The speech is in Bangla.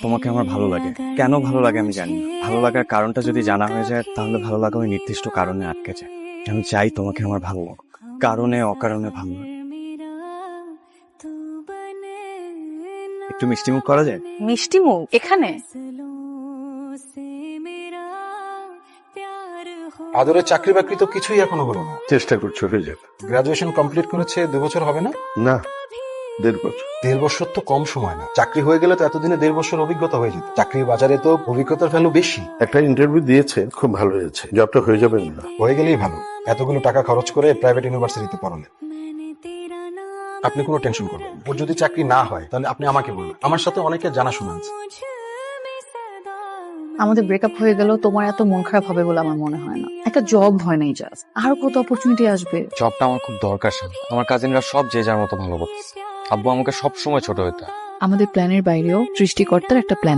তোমাকে আমার ভালো লাগে। কেন ভালো লাগে আমি জানি না। ভালো লাগার কারণটা যদি জানা হয়ে যায় তাহলে ভালো লাগা ওই নির্দিষ্ট কারণে আটকে যায়। আমি চাই তোমাকে আমার ভালো লাগে, কারণে অকারণে ভালো লাগে। একটু মিষ্টিমুখ করা যায়? মিষ্টি মুখ এখানে? আদরের চাকরি বাকরি তো কিছুই এখনো হলো না। চেষ্টা করছো হয়ে যাবে। গ্রাজুয়েশন কমপ্লিট করেছে 2 বছর হবে না? না, 1.5 বছর। 1.5 বছর তো কম সময় না। চাকরি হয়ে গেলে তো এতদিনে 1.5 বছর অভিজ্ঞতা হয়ে যেত। চাকরির বাজারে তো অভিজ্ঞতার ভ্যালু বেশি। একটা ইন্টারভিউ দিয়েছে, খুব ভালো হয়েছে। জবটা হয়ে যাবে না? হয়ে গেলেই ভালো। এতগুলো টাকা খরচ করে প্রাইভেট ইউনিভার্সিটিতে পড়ালেন। আপনি কোনো টেনশন করবেন না। ওর যদি চাকরি না হয় তাহলে আপনি আমাকে বলবেন। আমার সাথে অনেকে জানাশোনা আছে। আমাদের ব্রেকআপ হয়ে গেল, তোমার এত মন খারাপ হবে বলে আমার মনে হয় না। একটা জব হয় নাই জাস্ট, আর কত অপরচুনিটি আসবে। জবটা আমার খুব দরকার। আমার কাজিনরা সব যে যার মতো ভালো করতেছে। আব্বু আমাকে সব সময় ছোট হইতে। আমাদের প্ল্যানের বাইরেও সৃষ্টিকর্তার একটা প্ল্যান